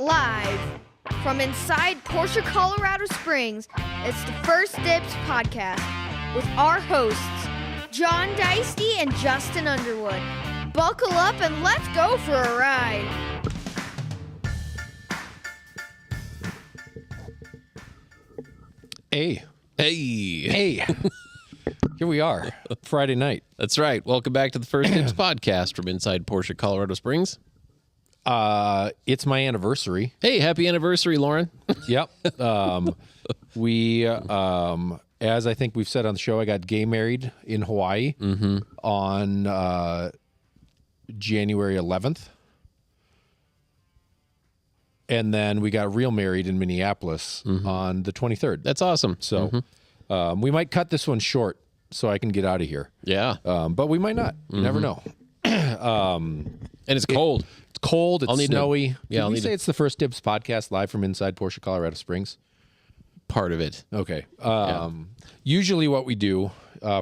live from inside Porsche Colorado Springs. It's the First Dibs podcast with our hosts, John Deisty and Justin Underwood. Buckle up and let's go for a ride. Hey. Hey. Here we are, Friday night. That's right. Welcome back to the First Dibs podcast from inside Porsche Colorado Springs. It's my anniversary. Hey, happy anniversary, Lauren. Yep. As I think we've said on the show, I got gay married in Hawaii on January 11th. And then we got real married in Minneapolis on the 23rd. That's awesome. So we might cut this one short so I can get out of here. Yeah. But we might not. You never know. And it's cold. It's cold. It's snowy. Did we say it's the First Dibs podcast live from inside Porsche Colorado Springs? Part of it. Okay. Usually what we do,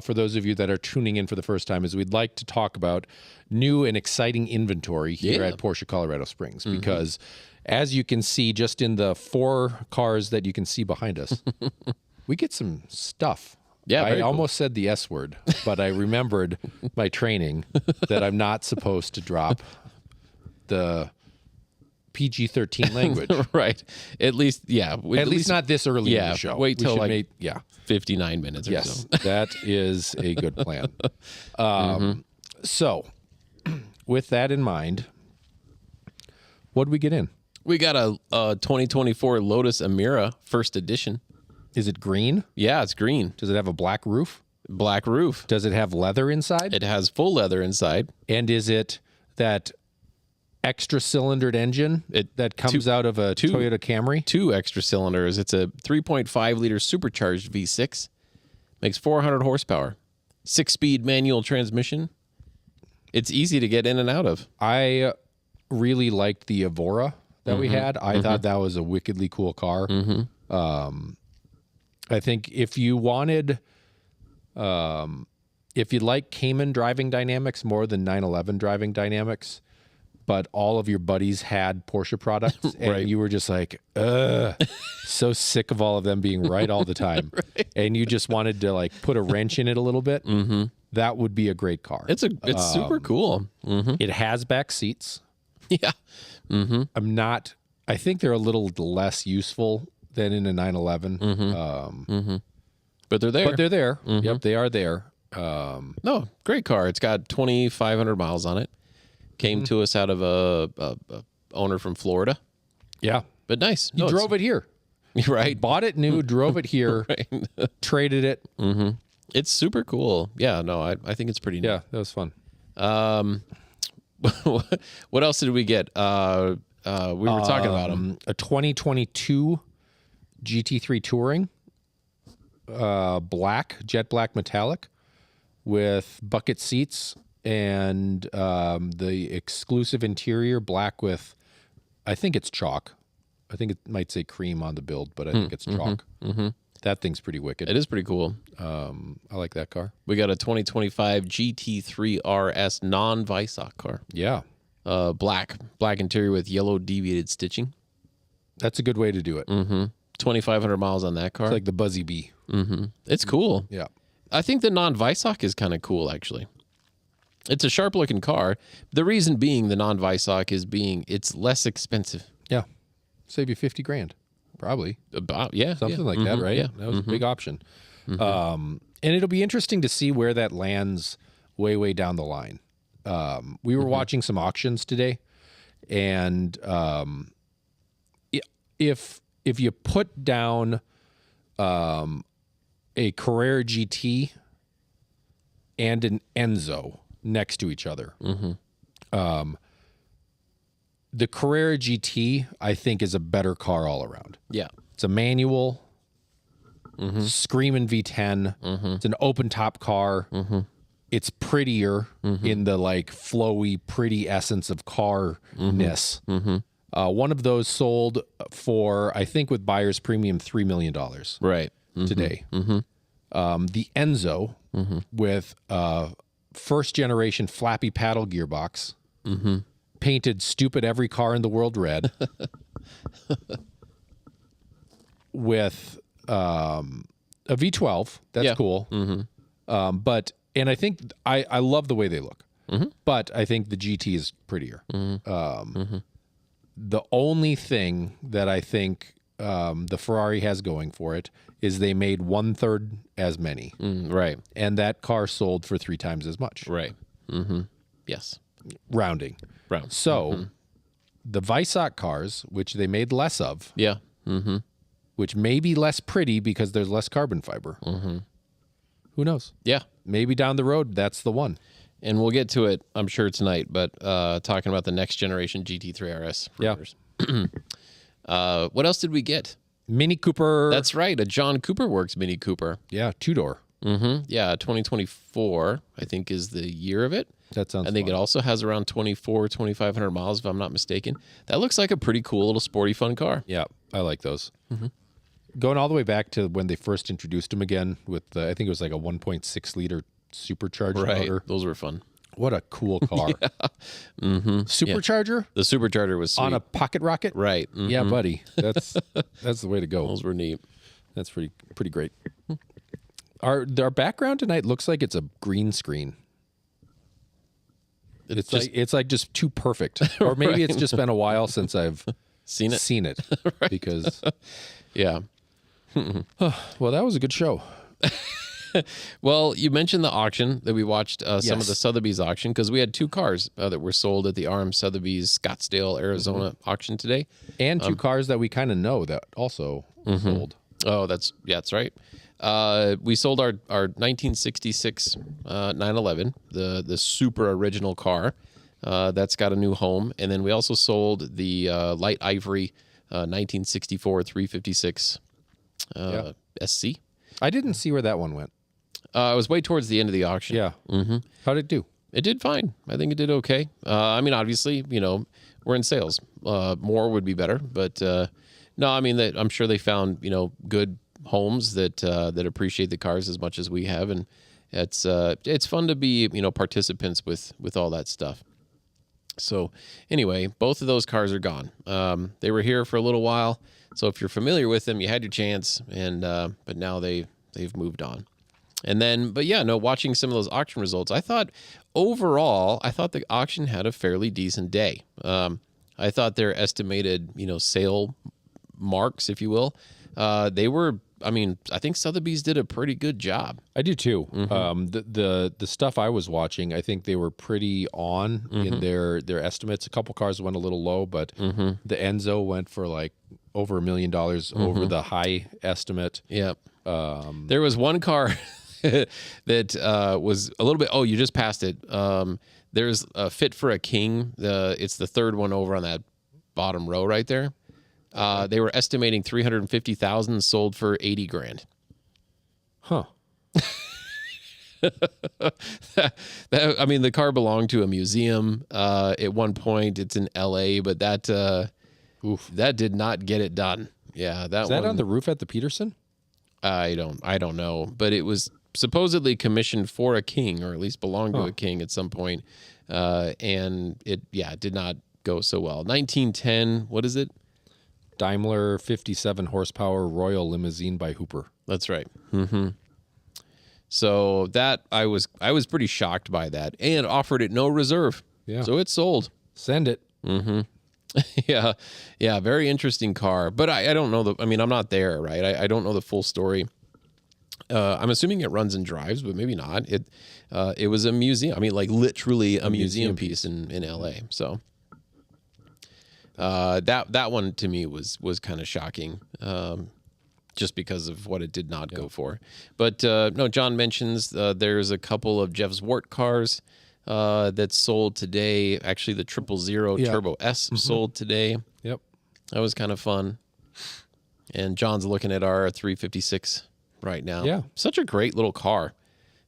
for those of you that are tuning in for the first time, is we'd like to talk about new and exciting inventory here at Porsche Colorado Springs. Because as you can see, just in the 4 cars that you can see behind us, we get some stuff. Yeah, I almost said the S word, but I remembered my training that I'm not supposed to drop the PG-13 language. Right. At least, yeah. At least not this early in the show. Wait till 59 minutes or yes, so. that is a good plan. So, with that in mind, what did we get in? We got a 2024 Lotus Emira first edition. Is it green? Yeah, it's green. Does it have a black roof? Black roof. Does it have leather inside? It has full leather inside. And is it that extra cylindered engine that comes out of a Toyota Camry? 2 extra cylinders. It's a 3.5 liter supercharged V6. Makes 400 horsepower. 6-speed manual transmission. It's easy to get in and out of. I really liked the Evora that we had. I thought that was a wickedly cool car. I think if you wanted, if you like Cayman driving dynamics more than 911 driving dynamics, but all of your buddies had Porsche products and you were just like, so sick of all of them being right all the time. And you just wanted to like put a wrench in it a little bit. That would be a great car. It's super cool. It has back seats. Yeah. I think they're a little less useful than in a 911. But they're there. But they're there. Yep, they are there. No, great car. It's got 2,500 miles on it. Came to us out of a owner from Florida. Yeah. But nice. You drove it here. Right. Bought it new, drove it here, traded it. It's super cool. Yeah, no, I think it's pretty neat. Yeah, that was fun. What else did we get? We were talking about them. A 2022 GT3 Touring, jet black metallic with bucket seats and the exclusive interior black with, I think it's chalk. I think it might say cream on the build, but I think it's chalk. That thing's pretty wicked. It is pretty cool. I like that car. We got a 2025 GT3 RS non-Weissach car. Yeah. Black interior with yellow deviated stitching. That's a good way to do it. 2,500 miles on that car. It's like the Buzzy Bee. It's cool. Yeah. I think the non-Weissach is kind of cool, actually. It's a sharp-looking car. The reason being the non-Weissach is it's less expensive. Yeah. Save you $50,000. Probably. About, Something like that, right? Yeah. That was a big option. And it'll be interesting to see where that lands way down the line. We were watching some auctions today, and if you put down a Carrera GT and an Enzo next to each other, the Carrera GT, I think, is a better car all around. Yeah. It's a manual, screaming V10. It's an open top car. It's prettier in the like flowy, pretty essence of car-ness. One of those sold for, I think with buyer's premium, $3 million today. The Enzo with first generation flappy paddle gearbox, painted stupid every car in the world red, with a V12. That's Yeah. cool. And I think I love the way they look. But I think the GT is prettier. The only thing that I think the Ferrari has going for it is they made 1/3 as many, Right. and that car sold for 3 times as much. Right. Yes. Rounding. Brown. So the Weissach cars, which they made less of, Yeah. which may be less pretty because there's less carbon fiber. Who knows? Yeah. Maybe down the road, that's the one. And we'll get to it, I'm sure, tonight, but talking about the next generation GT3 RS. Yeah. What else did we get? Mini Cooper. That's right, a John Cooper Works Mini Cooper. yeah, 2-door. Yeah, 2024, I think, is the year of it. That sounds I think fun. it also has around 2,500 miles, if I'm not mistaken. That looks like a pretty cool little sporty fun car. Yeah, I like those. Going all the way back to when they first introduced them again with, I think it was like a 1.6 liter supercharged motor. Those were fun. What a cool car. Supercharger The Supercharger was sweet. on a pocket rocket. Right. Yeah, buddy. That's the way to go. Those were neat. That's pretty great. Our background tonight looks like it's a green screen. It's just- like just too perfect, or maybe it's just been a while since I've Seen it? because Yeah. well, that was a good show. Well, you mentioned the auction that we watched, some of Yes. the Sotheby's auction, because we had 2 cars that were sold at the RM Sotheby's Scottsdale, Arizona auction today. And 2 cars that we kind of know that also sold. Oh, that's right. We sold our 1966 911, the super original car. That's got a new home, and then we also sold the light ivory 1964 356 SC. I didn't see where that one went. It was way towards the end of the auction. Yeah. How did it do? It did fine. I think it did okay. I mean, obviously, we're in sales. More would be better, but no, I mean, I'm sure they found good homes that appreciate the cars as much as we have, and it's fun to be participants with all that stuff. So anyway, both of those cars are gone. They were here for a little while, so if you're familiar with them, you had your chance, and but now they've moved on. And then, but yeah, no, watching some of those auction results, I thought the auction had a fairly decent day. I thought their estimated, sale marks, if you will, they were, I mean, I think Sotheby's did a pretty good job. I do too. The stuff I was watching, I think they were pretty on in their estimates. A couple cars went a little low, but the Enzo went for like over $1 million over the high estimate. Yeah. There was one car that was a little bit. Oh, you just passed it. There's a Fit for a King. It's the third one over on that bottom row right there. They were estimating 350,000, sold for 80 grand. Huh. I mean, the car belonged to a museum at one point. It's in LA, but that did not get it done. Yeah, Is that one, on the roof at the Peterson? I don't know, but it was supposedly commissioned for a king, or at least belonged to a king at some point. And it did not go so well. 1910, what is it? Daimler 57 horsepower Royal Limousine by Hooper. That's right. So that I was pretty shocked by that, and offered it no reserve. Yeah. So it sold. Send it. Yeah, very interesting car. But I don't know I'm not there, right? I don't know the full story. I'm assuming it runs and drives, but maybe not. It was a museum. I mean, like literally a museum piece in LA. So that one to me was kind of shocking. Just because of what it did not go for. But no, John mentions there's a couple of Jeff Zwart cars that sold today. Actually, the 000 Turbo S sold today. Yep. That was kind of fun. And John's looking at our 356 right now. Yeah. Such a great little car.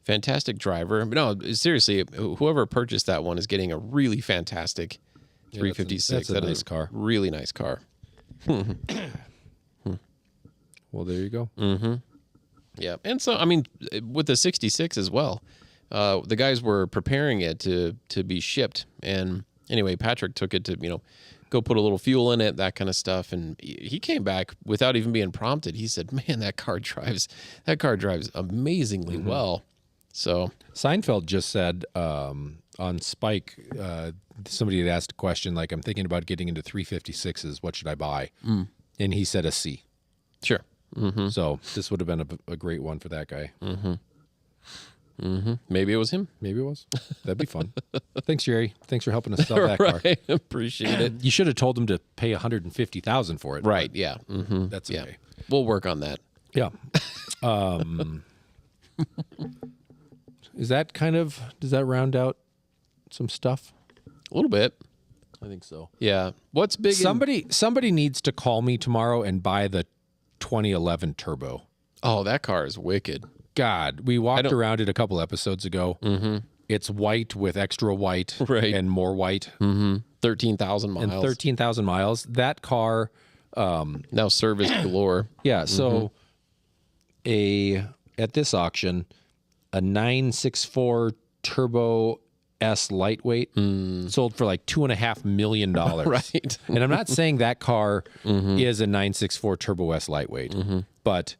Fantastic driver. But no, seriously, whoever purchased that one is getting a really fantastic 356. that's a nice car. Really nice car. Well, there you go. Yeah, and so I mean, with the 66 as well, the guys were preparing it to be shipped, and anyway, Patrick took it to go put a little fuel in it, that kind of stuff. And he came back without even being prompted. He said, "Man, that car drives amazingly well." So Seinfeld just said on Spike, somebody had asked a question like, "I'm thinking about getting into 356s. What should I buy?" And he said a C. sure. So this would have been a great one for that guy. Maybe it was him. Maybe it was. That'd be fun. Thanks, Jerry. Thanks for helping us sell that car. Right. Appreciate it. You should have told him to pay $150,000 for it. Right. Yeah. but That's Yeah. okay. We'll work on that. Yeah. Is that does that round out some stuff? A little bit. I think so. Yeah. What's big? Somebody needs to call me tomorrow and buy the 2011 Turbo. Oh, that car is wicked. God, we walked around it a couple episodes ago. It's white with extra white and more white. 13,000 miles. And 13,000 miles. That car. Now service galore. Yeah. So at this auction, a 964 Turbo S lightweight sold for like $2.5 million. Right. And I'm not saying that car is a 964 Turbo S lightweight, but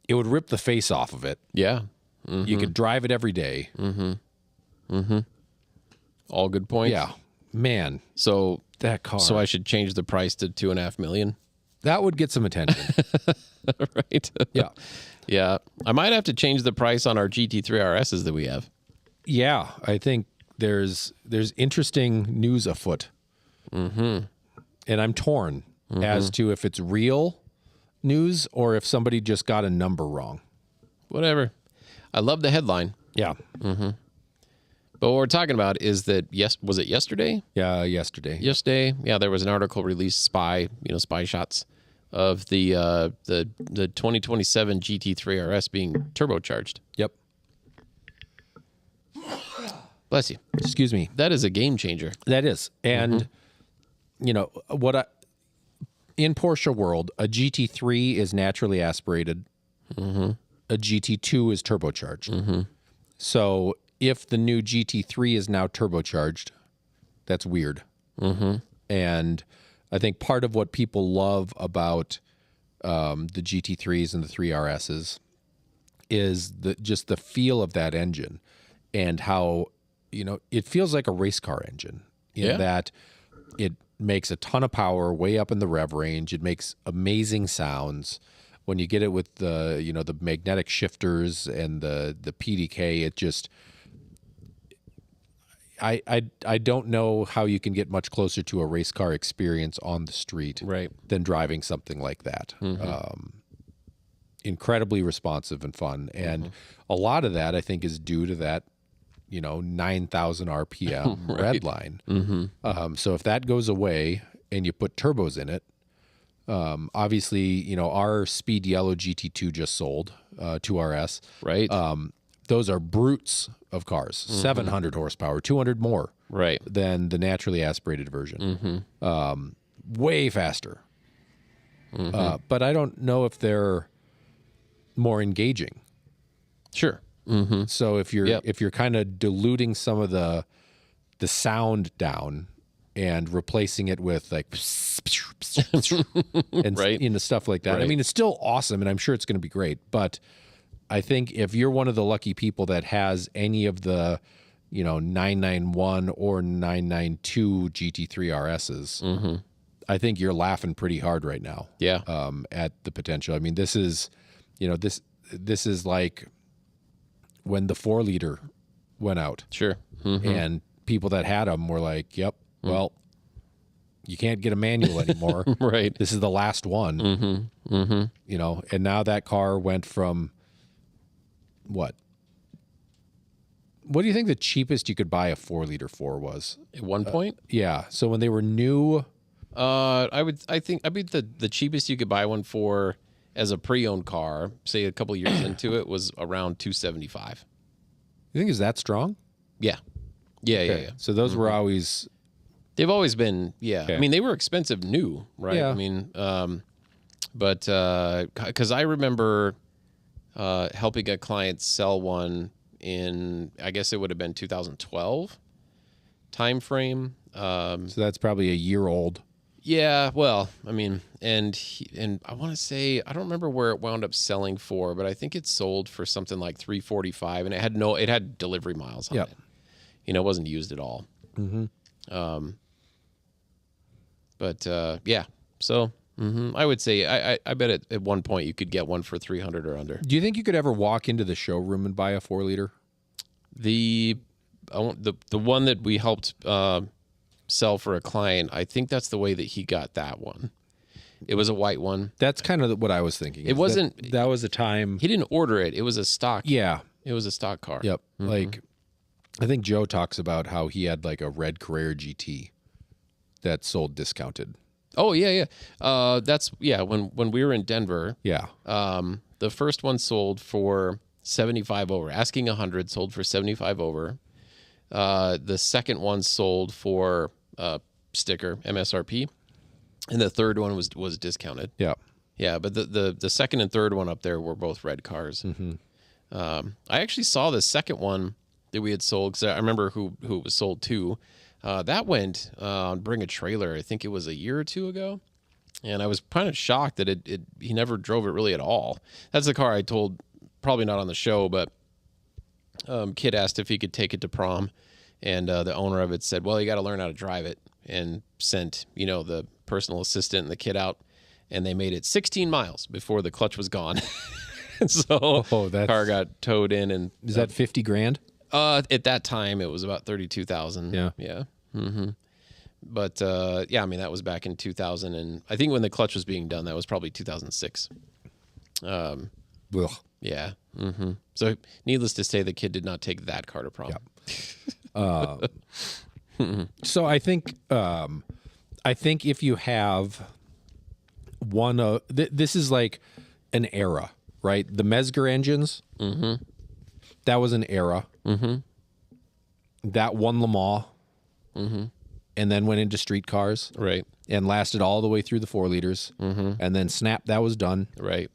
it would rip the face off of it. Yeah. You could drive it every day. All good points. Yeah. Man, So that car. I should change the price to $2.5 million. That would get some attention. Right. Yeah. Yeah. I might have to change the price on our GT3 RSs that we have. Yeah. I think there's interesting news afoot. And I'm torn as to if it's real news or if somebody just got a number wrong. Whatever. I love the headline. Yeah. But what we're talking about is that, was it yesterday? Yeah. Yesterday. Yesterday, yeah, there was an article released, spy shots of the 2027 GT3 RS being turbocharged. Yep. Bless you. Excuse me. That is a game changer. That is. And, in Porsche world, a GT3 is naturally aspirated. A GT2 is turbocharged. So if the new GT3 is now turbocharged, that's weird. And I think part of what people love about the GT3s and the 3RSs is just the feel of that engine and how, it feels like a race car engine in that it makes a ton of power way up in the rev range. It makes amazing sounds. When you get it with the, the magnetic shifters and the PDK, it just, I don't know how you can get much closer to a race car experience on the street than driving something like that. Incredibly responsive and fun. And a lot of that, I think, is due to that, 9,000 RPM red line. So if that goes away and you put turbos in it, obviously, our Speed Yellow GT2 just sold, 2RS. Right. Those are brutes of cars, 700 horsepower, 200 more than the naturally aspirated version. Way faster. But I don't know if they're more engaging. Sure. So if you're kind of diluting some of the sound down and replacing it with like and stuff like that. I mean, it's still awesome and I'm sure it's going to be great, but I think if you're one of the lucky people that has any of the, 991 or 992 GT3 RSs, I think you're laughing pretty hard right now. Yeah. At the potential. I mean, this is, this is like when the 4-liter went out. Sure. And people that had them were like, yep, well, you can't get a manual anymore. Right. This is the last one. And now that car went from what do you think the cheapest you could buy a 4-liter for was? At one point? Yeah. So when they were new, I think the cheapest you could buy one for as a pre-owned car, say a couple years into it, was around $275. you think is that strong? Yeah. Yeah. So those were always, They've always been, Okay. I mean, they were expensive new, right? Yeah. I mean, but because I remember helping a client sell one in, I guess it would have been 2012 time frame. so that's probably a year old. Yeah, well, I mean, and I want to say I don't remember where it wound up selling for, but I think it sold for something like 345, and it had delivery miles on Yep. it. You know, it wasn't used at all. But yeah, so I would say I bet at one point you could get one for 300 or under. Do you think you could ever walk into the showroom and buy a 4-liter? The one that we helped sell for a client, I think that's the way that he got that one. It was a white one. That's kind of what I was thinking. It wasn't. That was a time. He didn't order it. It was a stock. Yeah. It was a stock car. Yep. Like, I think Joe talks about how he had like a red Carrera GT that sold discounted. Oh yeah. That's when we were in Denver. Yeah. The first one sold for 75 over, asking 100, sold for 75 over. The second one sold for sticker MSRP, and the third one was discounted. Yeah. Yeah, but the second and third one up there were both red cars. I actually saw the second one that we had sold because I remember who it was sold to. That went on Bring a Trailer. I think it was a year or two ago, and I was kind of shocked that he never drove it really at all. That's the car I told, probably not on the show, but kid asked if he could take it to prom, and the owner of it said, "Well, you got to learn how to drive it," and sent the personal assistant and the kid out, and they made it 16 miles before the clutch was gone. So the car got towed in, and Is that 50 grand? at that time it was about 32,000. Yeah. But yeah, I mean that was back in 2000, and I think when the clutch was being done, that was probably 2006. Ugh. Yeah. So needless to say, the kid did not take that car to prom. So I think if you have one this is like an era, right? The Mezger engines, that was an era. That won Le Mans, and then went into street cars, Right. and lasted all the way through the 4 liters, and then snap, that was done. Right.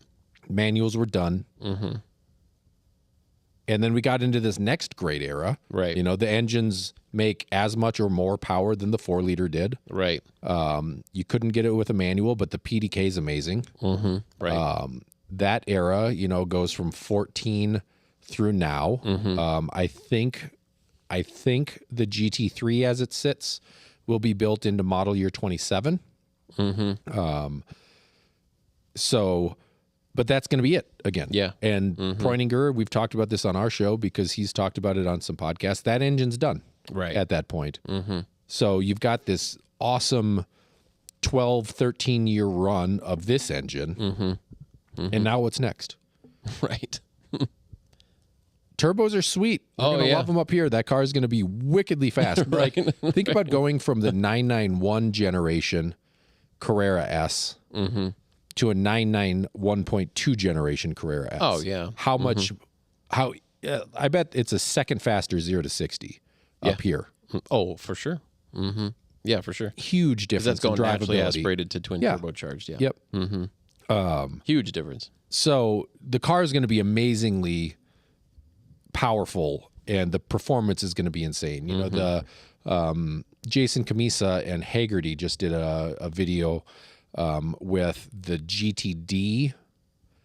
Manuals were done. And then we got into this next great era. Right. The engines make as much or more power than the 4-liter did. Right. You couldn't get it with a manual, but the PDK is amazing. Right. That era, goes from 14 through now. I think the GT3 as it sits will be built into model year 27. But that's going to be it again. Yeah. And Preuninger, we've talked about this on our show because he's talked about it on some podcasts. That engine's done at that point. So you've got this awesome 12, 13-year run of this engine. And now what's next? Right. Turbos are sweet. We're going to love them up here. That car is going to be wickedly fast. Like, think about going from the 991 generation Carrera S to a 991.2 generation Carrera S. Oh, yeah. How much? I bet it's a second faster 0 to 60 up here. Oh, for sure. Yeah, for sure. Huge difference. That's going in naturally drivability. aspirated to twin turbocharged. Yeah. Yep. Huge difference. So the car is going to be amazingly powerful, and the performance is going to be insane. The Jason Camisa and Hagerty just did a video with the GTD,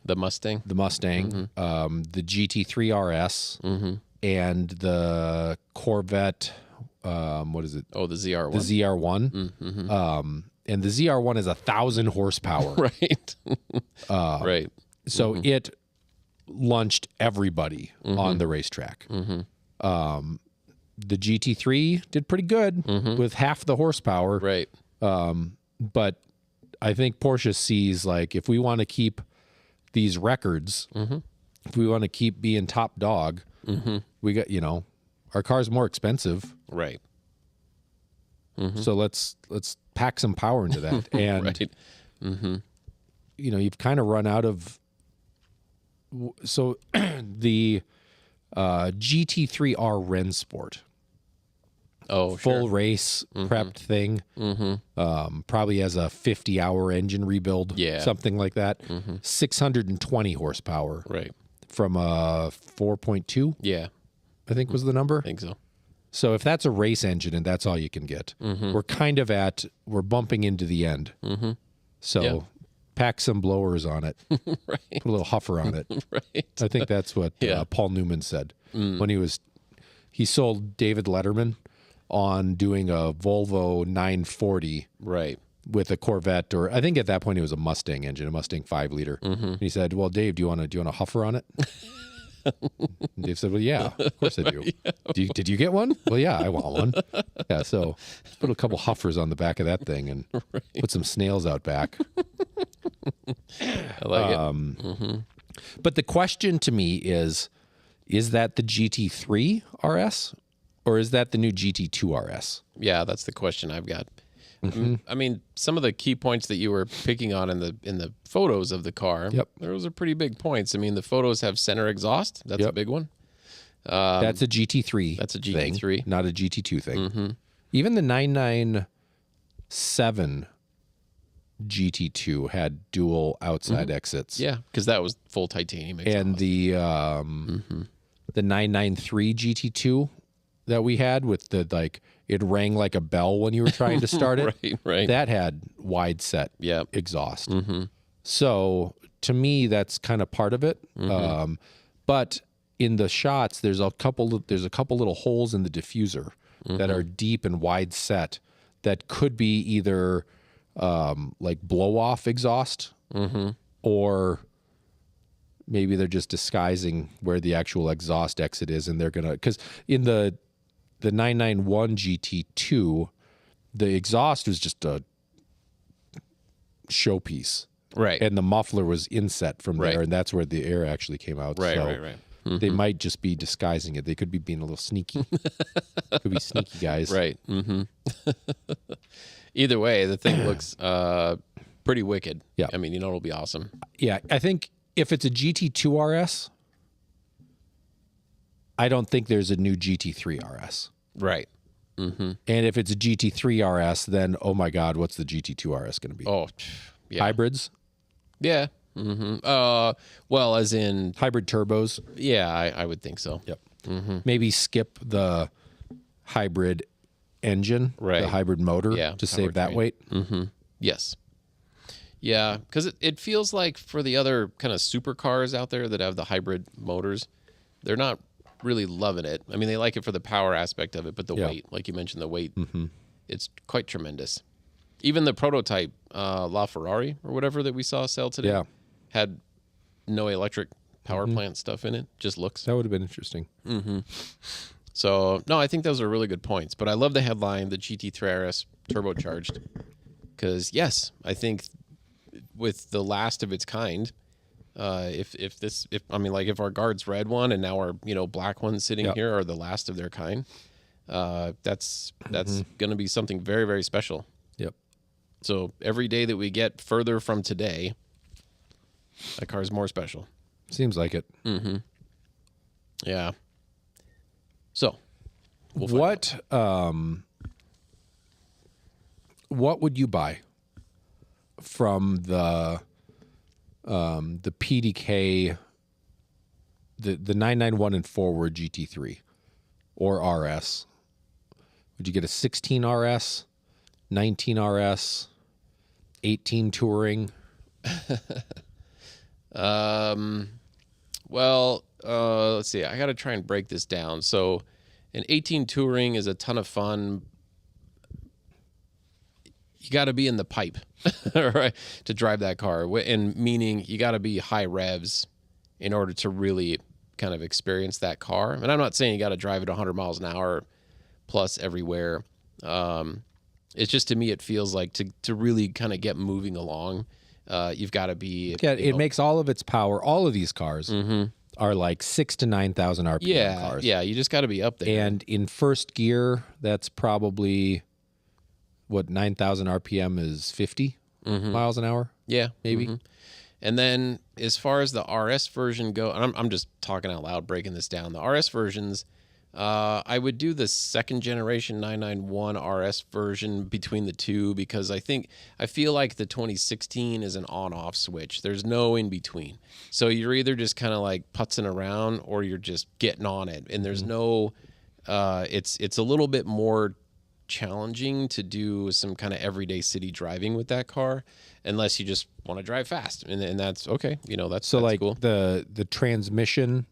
The Mustang. the Mustang, the GT3 RS, and the Corvette. What is it? Oh, the ZR1. The ZR1. And the ZR1 is 1,000 horsepower. Right. Right. So it launched everybody on the racetrack. The GT3 did pretty good with half the horsepower. Right. But I think Porsche sees, like, if we want to keep these records, if we want to keep being top dog, we got, our car's more expensive. Right. So let's pack some power into that. And, Right. you've kind of run out of, so the GT3R Rennsport, Oh, full sure. race prepped thing, probably has a 50-hour engine rebuild, something like that. 620 horsepower Right. from a 4.2, Yeah. I think was the number. I think so. So if that's a race engine and that's all you can get, we're bumping into the end. So pack some blowers on it, Right. put a little huffer on it. Right. I think that's what Paul Newman said when he sold David Letterman on doing a Volvo 940 Right. with a Corvette, or I think at that point it was a Mustang engine, a Mustang 5-liter. And he said, "Well, Dave, do you want a huffer on it?" And Dave said, "Well, yeah, of course I do. Did you get one?" "Well, yeah, I want one." Yeah, so let's put a couple huffers on the back of that thing and put some snails out back. I like it. But the question to me is that the GT3 RS or is that the new GT2 RS? Yeah, that's the question I've got. I mean, some of the key points that you were picking on in the photos of the car, Yep. those are pretty big points. I mean, the photos have center exhaust. That's a Yep. big one. That's a GT3. That's a thing, GT3. not a GT2 thing. Even the 997 GT2 had dual outside exits. Yeah, because that was full titanium exhaust. And the 993 GT2 that we had with the it rang like a bell when you were trying to start it. right. That had wide set Yeah. exhaust. So to me, that's kind of part of it. But in the shots, there's a couple little holes in the diffuser that are deep and wide set that could be either like blow off exhaust or maybe they're just disguising where the actual exhaust exit is, and they're gonna, because in the 991 GT2, the exhaust was just a showpiece, Right. and the muffler was inset from there, Right. and that's where the air actually came out. Right, so right. They might just be disguising it. They could be being a little sneaky. Could be sneaky guys. Right. Either way, the thing looks pretty wicked. Yeah. I mean, it'll be awesome. Yeah, I think if it's a GT2 RS, I don't think there's a new GT3 RS. Right. And if it's a GT3 RS, then oh my God, what's the GT2 RS going to be? Oh, yeah. Hybrids, Yeah. Well, as in, hybrid turbos. yeah, I would think so. Yep. Maybe skip the hybrid engine, Right. the hybrid motor, Yeah, to that save works that great. weight. Yes. Yeah, because it feels like for the other kind of supercars out there that have the hybrid motors, they're not really loving it. I mean, they like it for the power aspect of it, but the Yeah. weight, like you mentioned, the weight, it's quite tremendous. Even the prototype LaFerrari or whatever that we saw sell today Yeah. had no electric power plant stuff in it, just looks. That would have been interesting. So, no, I think those are really good points. But I love the headline, the GT3 RS turbocharged, because, yes, I think with the last of its kind, if our guards red one and now our black one sitting Yep. here are the last of their kind, that's going to be something very, very special. Yep. So every day that we get further from today, that car's more special. Seems like it. Yeah. So, we'll find What would you buy from the PDK, the 991 and forward GT3 or RS? Would you get a 16 RS, 19 RS, 18 touring? Well, let's see. I got to try and break this down. So, an 18 touring is a ton of fun. You got to be in the pipe, right, to drive that car. And meaning you got to be high revs in order to really kind of experience that car. And I'm not saying you got to drive it 100 miles an hour plus everywhere. It's just, to me, it feels like to really kind of get moving along, you've got to be. Yeah, it makes all of its power. All of these cars are like 6,000 to 9,000 RPM cars. Yeah, you just got to be up there. And in first gear, that's probably what 9,000 RPM is 50 miles an hour. Yeah, maybe. And then as far as the RS version go, and I'm just talking out loud, breaking this down. The RS versions, I would do the second generation 991 RS version between the two, because I feel like the 2016 is an on-off switch. There's no in between. So you're either just kind of like putzing around or you're just getting on it, and there's no it's a little bit more challenging to do some kind of everyday city driving with that car, unless you just want to drive fast, and that's okay. That's So that's like cool. the transmission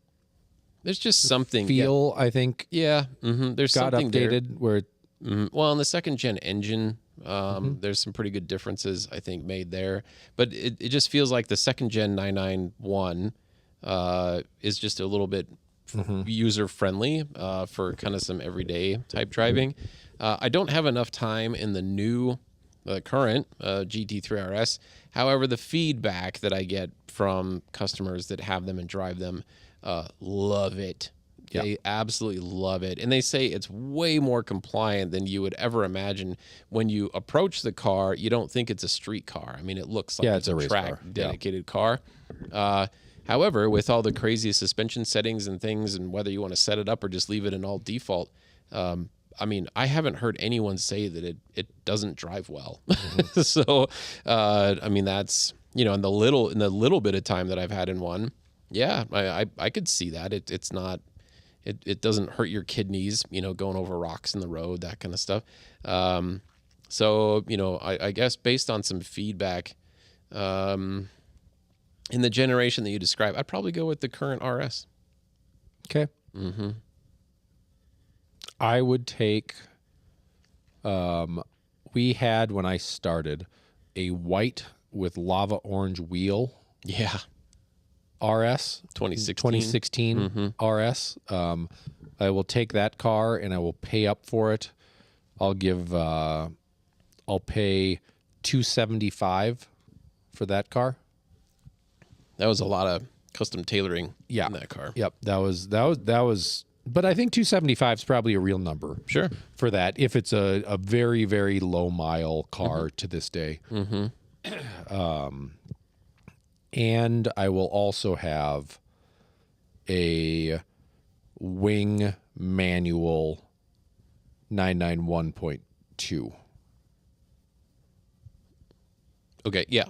There's just something. feel, I think, Yeah. There's got something there. updated where Well, in the second gen engine, there's some pretty good differences, I think, made there. But it just feels like the second gen 991 is just a little bit user friendly for kind of some everyday type driving. I don't have enough time in the new, current GT3 RS. However, the feedback that I get from customers that have them and drive them love it. Yeah. They absolutely love it. And they say it's way more compliant than you would ever imagine. When you approach the car, you don't think it's a street car. I mean, it looks like Yeah, it's it's a a race track car. Yeah. dedicated car. However, with all the crazy suspension settings and things, and whether you want to set it up or just leave it in all default, I mean, I haven't heard anyone say that it doesn't drive well. So, I mean, that's, in the little bit of time that I've had in one, yeah, I could see that. It's not, it doesn't hurt your kidneys, going over rocks in the road, that kind of stuff. So, I guess based on some feedback, in the generation that you describe, I'd probably go with the current RS. okay. I would take. We had, when I started, a white with lava orange wheel Yeah. RS 2016. 2016 RS. I will take that car and I will pay up for it. I'll pay $275 for that car. That was a lot of custom tailoring Yeah. in that car. Yep, that was. But I think 275 is probably a real number. Sure. For that, if it's a very, very low mile car to this day. And I will also have a wing manual 991.2. Okay. Yeah.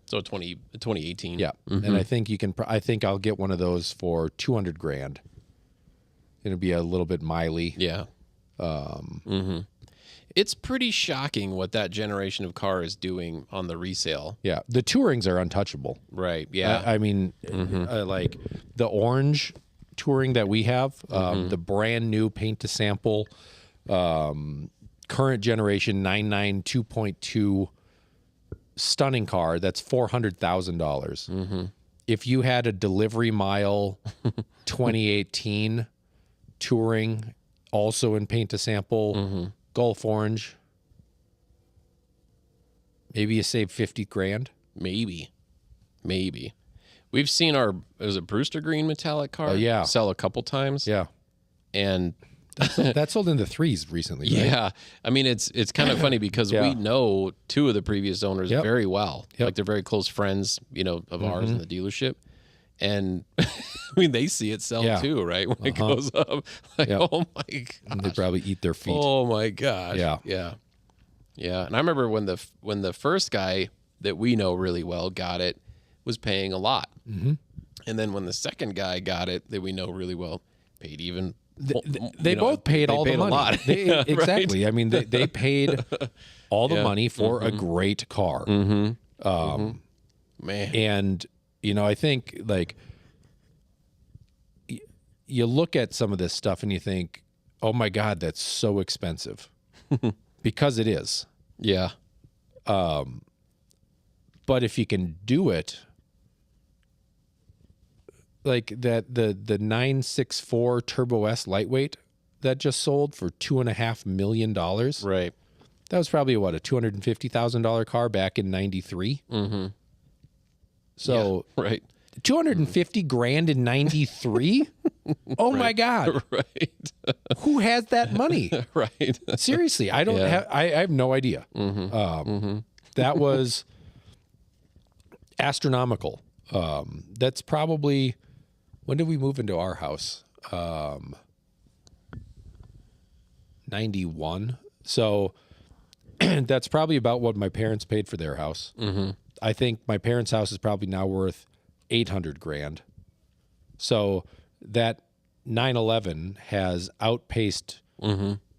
So 2018. Yeah, and I think you can. I think I'll get one of those for $200,000. It'll be a little bit miley. Yeah. It's pretty shocking what that generation of car is doing on the resale. Yeah, the Tourings are untouchable. Right. Yeah. I mean, like the orange Touring that we have, the brand new paint to sample, current generation 992.2 stunning car. That's $400,000. If you had a delivery mile 2018 Touring, also in paint to sample, Gulf orange, maybe you save $50,000. Maybe. We've seen it was a Brewster Green metallic car. Yeah. Sell a couple times. Yeah, And that sold in the threes recently. Right? yeah, I mean, it's kind of funny because Yeah. we know two of the previous owners Yep. very well. Yep. Like they're very close friends, of ours in the dealership. And I mean, they see it sell Yeah. too, right? When it goes up, like, Yep. oh my And they gosh. probably eat their feet. Oh my gosh. Yeah. Yeah. And I remember when the first guy that we know really well got it was paying a lot. And then when the second guy got it that we know really well paid even. They both paid all the money. a lot. They, Right? exactly. I mean, they paid all the Yeah. money for a great car. Man. And, I think, like, you look at some of this stuff and you think, oh my God, that's so expensive. Because it is. Yeah. But if you can do it, like that, the 964 Turbo S lightweight that just sold for $2.5 million. Right. That was probably what, a $250,000 car back in '93. So Right. $250,000 in '93. Oh my God, Right. who has that money? Right. Seriously, I don't Yeah. have. I have no idea. That was astronomical. That's probably, when did we move into our house? 91. So that's probably about what my parents paid for their house. I think my parents' house is probably now worth $800,000. So that 911 has outpaced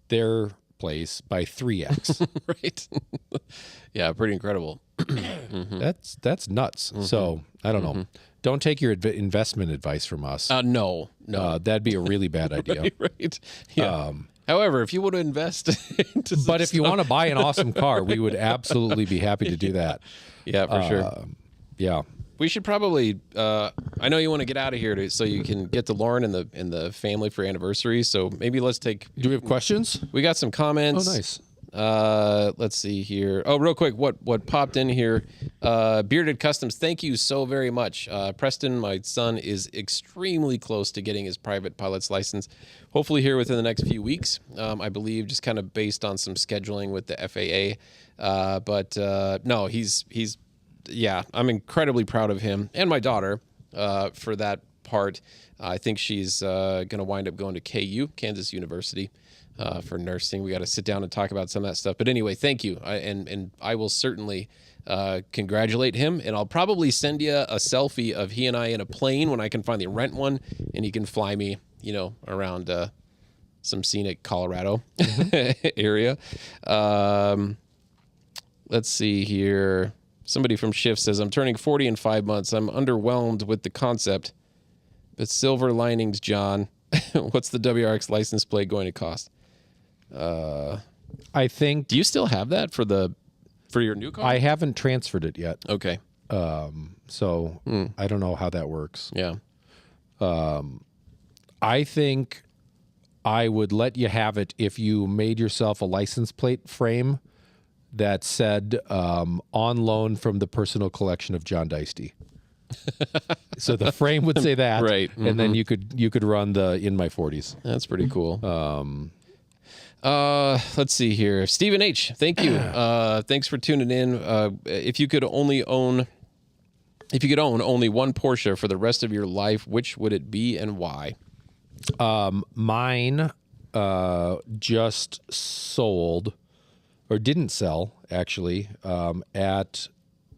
their place by 3x. Right. Yeah, pretty incredible. That's nuts. So I don't know. Don't take your investment advice from us. No. That'd be a really bad idea. Right. Yeah. However, if you want to invest into some But if you want to buy an awesome car, we would absolutely be happy to do that. Yeah, for sure. Yeah. We should probably. I know you want to get out of here so you can get to Lauren and the family for anniversary. So maybe let's take. Do we have questions? We got some comments. Oh, nice. Let's see here. Oh, real quick, what popped in here? Bearded Customs, thank you so very much. Preston, my son, is extremely close to getting his private pilot's license. Hopefully here within the next few weeks. I believe just kind of based on some scheduling with the FAA. But no, he's yeah, I'm incredibly proud of him and my daughter for that part. I think she's going to wind up going to KU, Kansas University. For nursing. We got to sit down and talk about some of that stuff. But anyway, thank you. And I will certainly congratulate him. And I'll probably send you a selfie of he and I in a plane when I can finally rent one. And he can fly me, around some scenic Colorado area. Let's see here. Somebody from Shift says, I'm turning 40 in 5 months. I'm underwhelmed with the concept. But silver linings, John. What's the WRX license plate going to cost? I think Do you still have that for your new car? I haven't transferred it yet. Okay. So I don't know how that works. Yeah. I think I would let you have it if you made yourself a license plate frame that said on loan from the personal collection of John Deisty. So the frame would say that, Right. And then you could run the in my 40s. That's pretty cool. Let's see here. Stephen H. Thank you. Thanks for tuning in. If you could own only one Porsche for the rest of your life, which would it be and why? Mine just sold or didn't sell actually at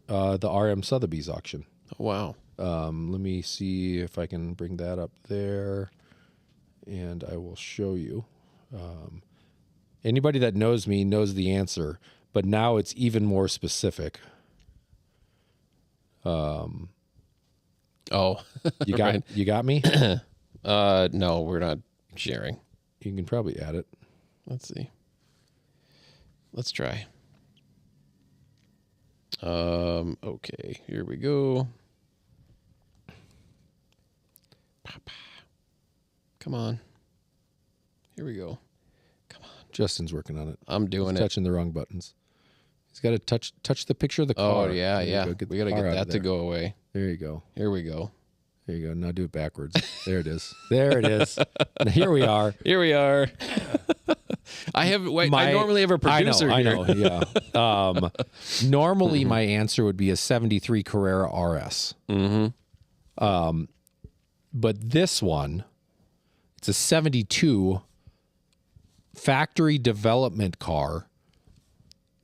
the RM Sotheby's auction. Wow. Let me see if I can bring that up there, and I will show you. Anybody that knows me knows the answer, but now it's even more specific. Oh, You got you got me? no, we're not sharing. You can probably add it. Let's see. Let's try. Okay, here we go. Come on. Here we go. Justin's working on it. I'm doing He's it. touching the wrong buttons. He's got to touch the picture of the car. Oh, yeah, There you yeah. go. Get We the got to car get out that of to there. go away. There you go. Here we go. There you go. Now do it backwards. There it is. There it is. Now here we are. Here we are. I normally have a producer I here. know, yeah. Normally my answer would be a 73 Carrera RS. But this one, it's a 72 factory development car,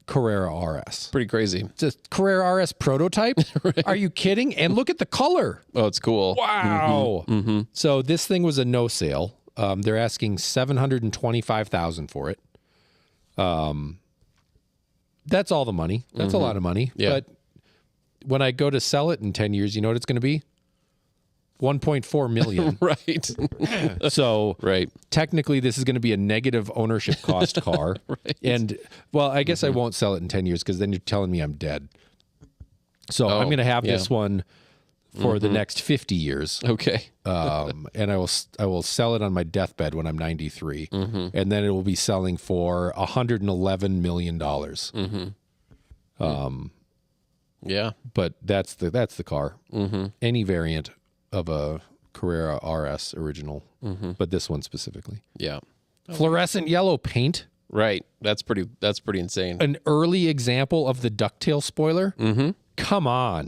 Carrera RS. Pretty crazy. It's a Carrera RS prototype? Right. Are you kidding? And look at the color. Oh, it's cool. Wow. So this thing was a no sale. They're asking $725,000 for it. That's all the money. That's a lot of money. Yeah. But when I go to sell it in 10 years, you know what it's going to be? 1.4 million. Right. So Right. technically this is going to be a negative ownership cost car. Right. And well, I guess I won't sell it in 10 years because then you're telling me I'm dead. So I'm going to have yeah. this one for the next 50 years. Okay. And I will sell it on my deathbed when I'm 93. And then it will be selling for $111 million. Yeah. But that's the car. Any variant of a Carrera RS original, but this one specifically. Yeah. Fluorescent yellow paint. Right. That's pretty insane. An early example of the ducktail spoiler. Come on.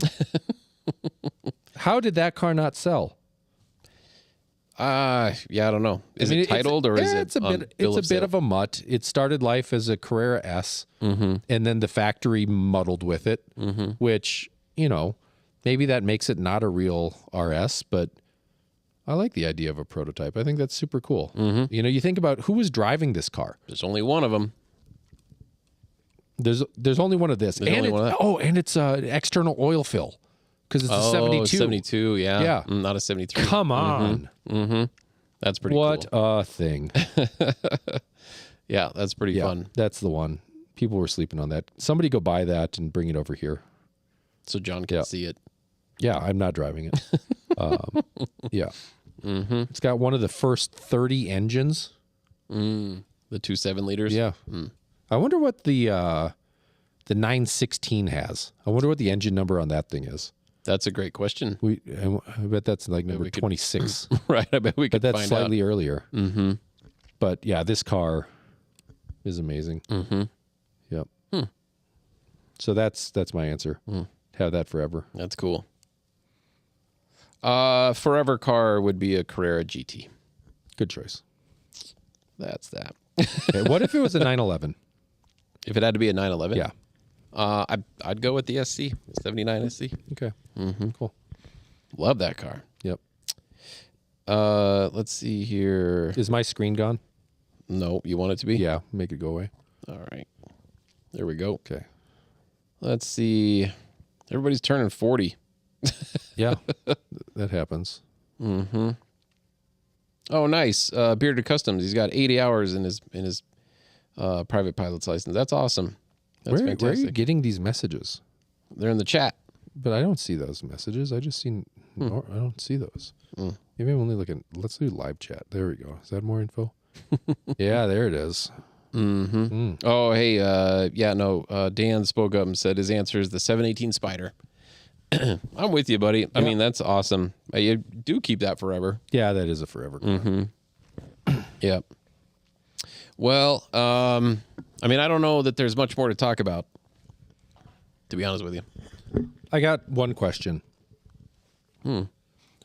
How did that car not sell? Yeah, I don't know. Is it titled or is it It's a on bit. bill It's of a bit sale? of a mutt. It started life as a Carrera S, and then the factory muddled with it, which maybe that makes it not a real RS, but I like the idea of a prototype. I think that's super cool. You know, you think about who was driving this car. There's only one of them. There's only one of this. There's only one of that. Oh, and it's external oil fill because it's a 72. 72, yeah. Yeah. Not a 73. Come on. That's pretty What cool. a thing. Yeah, that's pretty Yeah, fun. that's the one. People were sleeping on that. Somebody go buy that and bring it over here. So John can see it. Yeah, I'm not driving it. Yeah. It's got one of the first 30 engines. The 2.7 liters. Yeah. I wonder what the 916 has. I wonder what the engine number on that thing is. That's a great question. I bet that's like number 26. Right. I bet we could But that's find slightly out. earlier. But yeah, this car is amazing. Yep. So that's my answer. Have that forever. That's cool. Forever car would be a Carrera GT. Good choice. That's that. Okay, what if it was a 911? If it had to be a 911? Yeah. I'd go with the SC, 79 SC. Okay. Cool. Love that car. Yep. Let's see here. Is my screen gone? No, you want it to be? Yeah. Make it go away. All right. There we go. Okay. Let's see. Everybody's turning 40. Yeah. That happens. Oh, nice. Bearded Customs. He's got 80 hours in his private pilot's license. That's awesome. That's Where are you fantastic. getting these messages? They're in the chat. But I don't see those messages. I just seen. I don't see those. Maybe I'm only looking. Let's do live chat. There we go. Is that more info? Yeah, there it is. Oh, hey, Dan spoke up and said his answer is the 718 Spider. I'm with you, buddy. I mean, that's awesome. You do keep that forever. Yeah, that is a forever car. Yep. Well, I mean, I don't know that there's much more to talk about, to be honest with you. I got one question.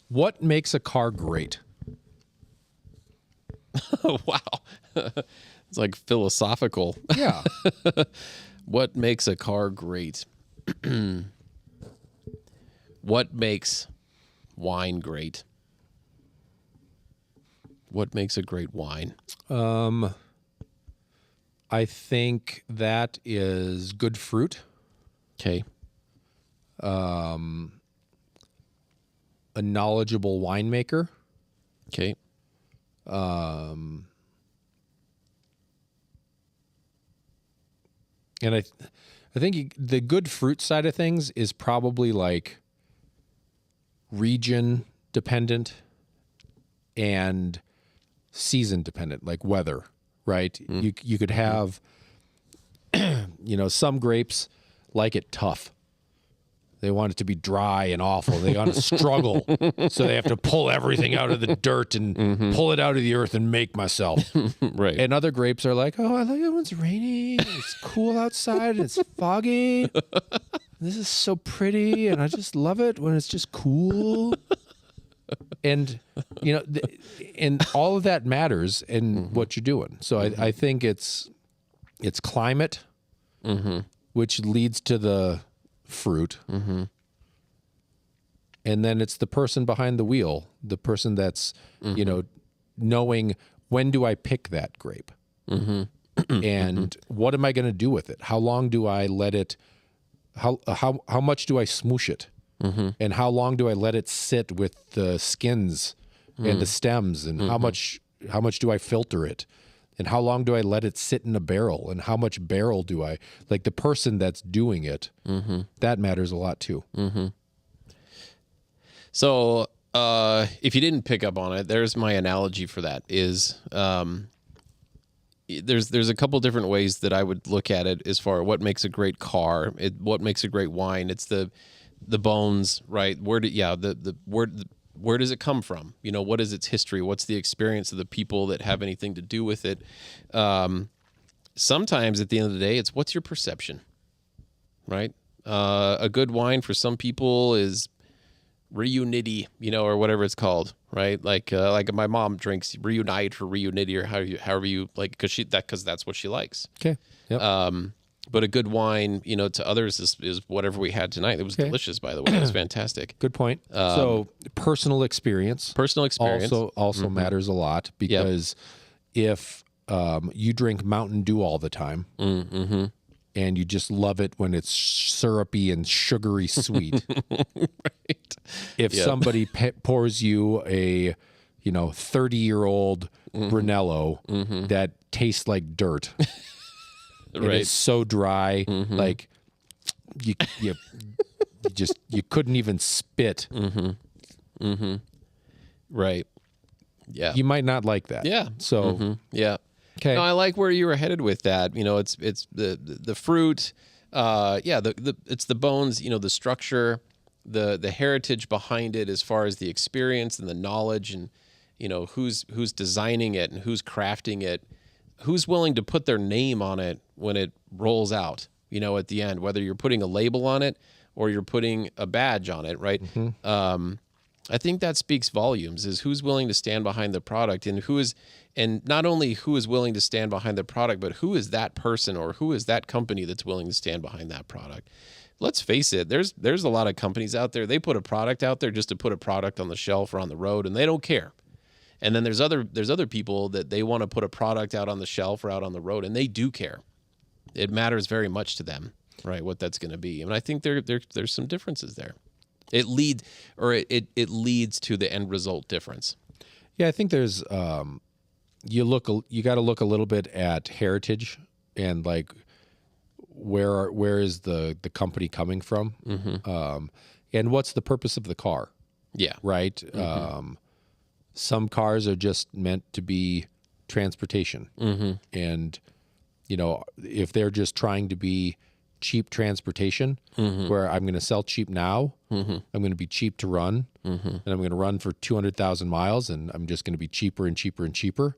What makes a car great? Wow. It's like philosophical. Yeah. What makes a car great? What makes wine great? What makes a great wine? I think that is good fruit, Okay. a knowledgeable winemaker, Okay. and I think the good fruit side of things is probably like region dependent and season dependent, like weather, right? You could have, some grapes like it tough. They want it to be dry and awful. They want to struggle. So they have to pull everything out of the dirt and pull it out of the earth and make myself. Right. And other grapes are like, oh, I like it when it's raining. It's cool outside. And it's foggy. This is so pretty. And I just love it when it's just cool. And, and all of that matters in what you're doing. So I think it's climate, which leads to the fruit. And then it's the person behind the wheel, the person that's, knowing when do I pick that grape? And what am I going to do with it? How long do I let it, how much do I smoosh it? And how long do I let it sit with the skins and the stems? And how much do I filter it? And how long do I let it sit in a barrel? And how much barrel do I, like the person that's doing it, that matters a lot too. So if you didn't pick up on it, there's my analogy for that is there's a couple different ways that I would look at it as far as what makes a great car, what makes a great wine. It's the bones, right? Where does it come from? What is its history? What's the experience of the people that have anything to do with it? Sometimes at the end of the day, it's what's your perception, right? A good wine for some people is Reuniti, or whatever it's called, right? Like my mom drinks Reunite or Reuniti or however you like, because that's what she likes. Okay. Yep. But a good wine, to others is whatever we had tonight. It was delicious, by the way. It was fantastic. Good point. So personal experience. Personal experience. Also matters a lot, because if you drink Mountain Dew all the time and you just love it when it's syrupy and sugary sweet, Right. if somebody pours you a 30-year-old Brunello that tastes like dirt, and Right. it's so dry, like you couldn't even spit. Right. Yeah. You might not like that. Yeah. So Yeah. okay. No, I like where you were headed with that. It's the fruit. It's the bones. The structure, the heritage behind it, as far as the experience and the knowledge, and who's designing it and who's crafting it, who's willing to put their name on it when it rolls out. At the end, whether you're putting a label on it or you're putting a badge on it, right? I think that speaks volumes, is who's willing to stand behind the product, and not only who is willing to stand behind the product, but who is that person or who is that company that's willing to stand behind that product. Let's face it, there's a lot of companies out there, they put a product out there just to put a product on the shelf or on the road, and they don't care. And then there's other people that they want to put a product out on the shelf or out on the road, and they do care. It matters very much to them, right, what that's going to be. And I think there's some differences there. It leads to the end result difference. Yeah, I think there's you got to look a little bit at heritage and like where is the company coming from, and what's the purpose of the car. Yeah. Right. Some cars are just meant to be transportation, and if they're just trying to be cheap transportation, where I'm going to sell cheap now, I'm going to be cheap to run, and I'm going to run for 200,000 miles, and I'm just going to be cheaper and cheaper and cheaper.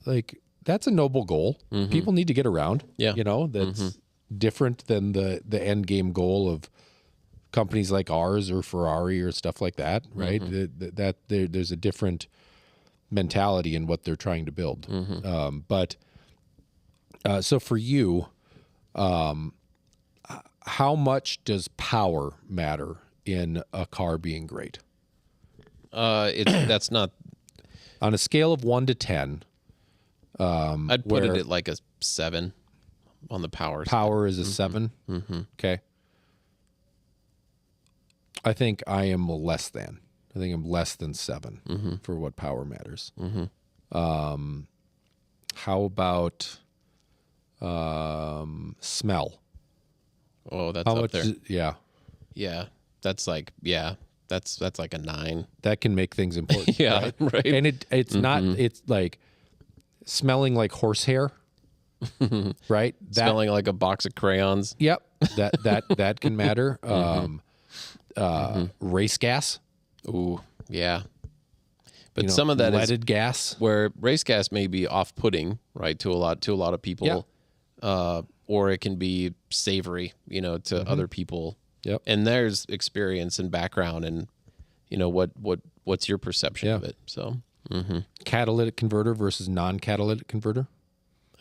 Like, that's a noble goal. People need to get around. Yeah. That's different than the end game goal of companies like ours or Ferrari or stuff like that, right? There's a different mentality in what they're trying to build. So for you, how much does power matter in a car being great? That's not. On a scale of 1 to 10, I'd put it at like a 7 on the power. Power is a 7. Okay. I think I am less than. I think I'm less than 7 for what power matters. How about smell? Oh, that's How up much? there. Yeah, That's like that's like a 9. that can make things important. Yeah, right. And it's not. It's like smelling like horsehair, right? Smelling like a box of crayons. Yep. That can matter. Race gas. Ooh, yeah. But You know, some of that is leaded gas. where race gas may be off-putting, right, to a lot of people, or it can be savory, to other people. Yep. And there's experience and background, and what's your perception of it. So Catalytic converter versus non-catalytic converter.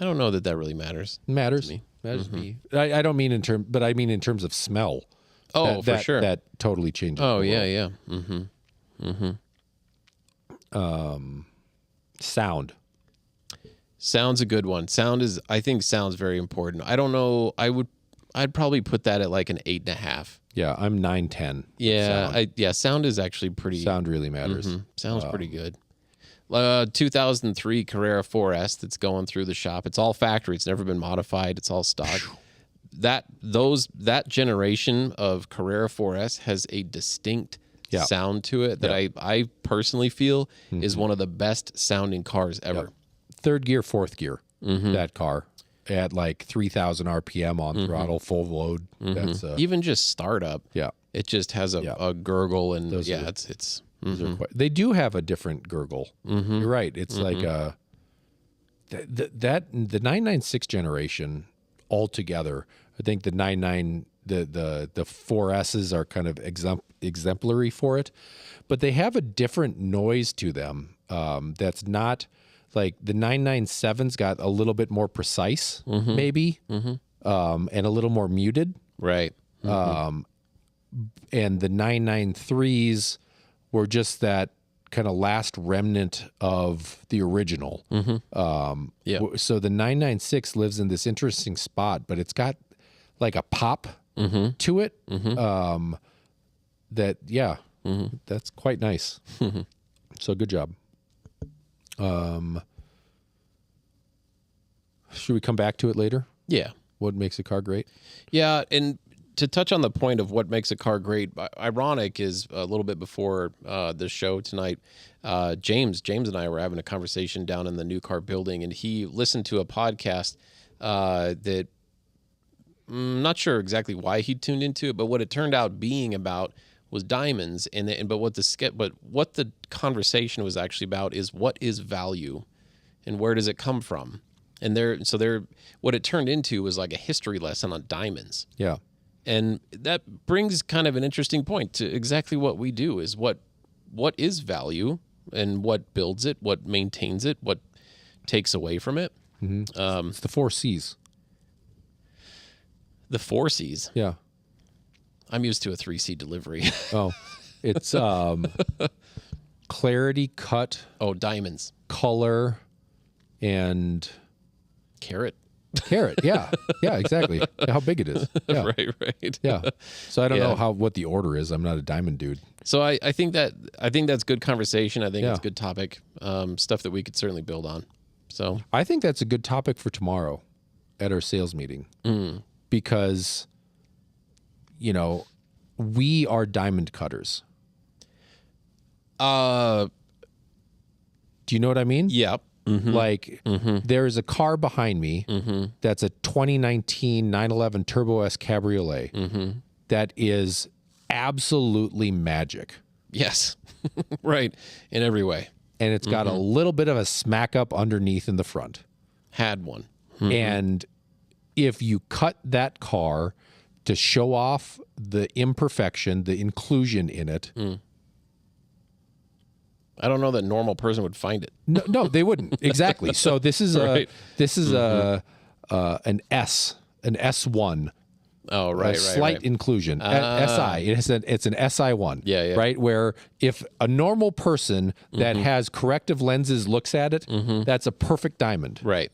I don't know that really matters. Matters. Matters to me. I don't mean but I mean in terms of smell. Oh, for sure. That totally changes. Oh, the yeah, world. yeah. Sound. Sound's a good one. I think sound's very important. I don't know. I'd probably put that at like an 8.5. Yeah, I'm 9-10. Yeah. Sound is actually pretty. Sound really matters. Sounds pretty good. 2003 Carrera 4S that's going through the shop. It's all factory. It's never been modified. It's all stock. That generation of Carrera 4S has a distinct sound to it that I personally feel is one of the best sounding cars ever. Third gear, fourth gear. That car at like 3,000 RPM on throttle, full load. That's Even just startup. yeah. It just has a gurgle, and Those are- it's. They do have a different gurgle. You're right. It's like the 996 generation altogether. I think the 99 the 4S's are kind of exemplary for it, but they have a different noise to them. That's not like the 997's got a little bit more precise, maybe. and a little more muted. Right. And the 993s were just that kind of last remnant of the original. Yeah. So the 996 lives in this interesting spot, but it's got like a pop to it. That's quite nice. So good job. Should we come back to it later? Yeah. What makes a car great? Yeah, and to touch on the point of what makes a car great, ironic is a little bit before the show tonight, James and I were having a conversation down in the new car building, and he listened to a podcast that I'm not sure exactly why he tuned into it, but what it turned out being about was diamonds, but what the conversation was actually about is what is value, and where does it come from, and what it turned into was like a history lesson on diamonds. Yeah. And that brings kind of an interesting point to exactly what we do is what is value and what builds it, what maintains it, what takes away from it. It's the 4 C's. The 4 C's. Yeah. I'm used to a 3C delivery. Oh, it's clarity, cut, Diamonds. color, and Carrot. carrot. Yeah. Yeah, exactly. How big it is. Yeah. Right. Yeah. So I don't Yeah. know what the order is. I'm not a diamond dude. So I think that's good conversation. I think Yeah. it's good topic, stuff that we could certainly build on. So I think that's a good topic for tomorrow at our sales meeting because, we are diamond cutters. Do you know what I mean? yeah. Like there's a car behind me that's a 2019 911 Turbo S Cabriolet that is absolutely magic. Yes. Right. In every way. And it's got a little bit of a smack up underneath in the front. Had one. And if you cut that car to show off the imperfection, the inclusion in it, I don't know that a normal person would find it. no, they wouldn't. Exactly. So this is Right. an S1. Oh, right, Slight right. inclusion. SI. It's an SI1. Yeah. Right? Where if a normal person that has corrective lenses looks at it, that's a perfect diamond. Right.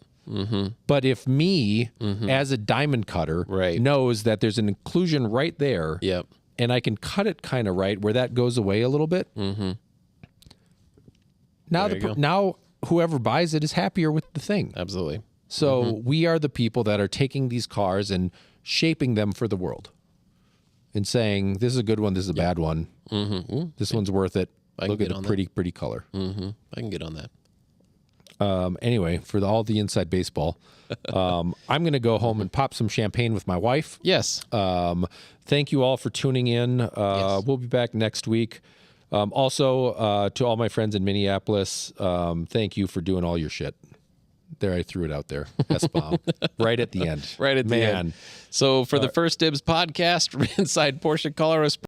But if me, as a diamond cutter, Right. knows that there's an inclusion right there, Yep. and I can cut it kind of right where that goes away a little bit, now There you go. now whoever buys it is happier with the thing. Absolutely. So we are the people that are taking these cars and shaping them for the world and saying, this is a good one, this is a bad one. This one's worth it. I can Look at get the on pretty color. I can get on that. Anyway, for all the inside baseball, I'm going to go home and pop some champagne with my wife. Yes. Thank you all for tuning in. Yes. We'll be back next week. Also, to all my friends in Minneapolis, thank you for doing all your shit. There, I threw it out there. S-bomb. Right at the end. Right at the end. So for the First Dibs podcast, inside Porsche Colorado Springs.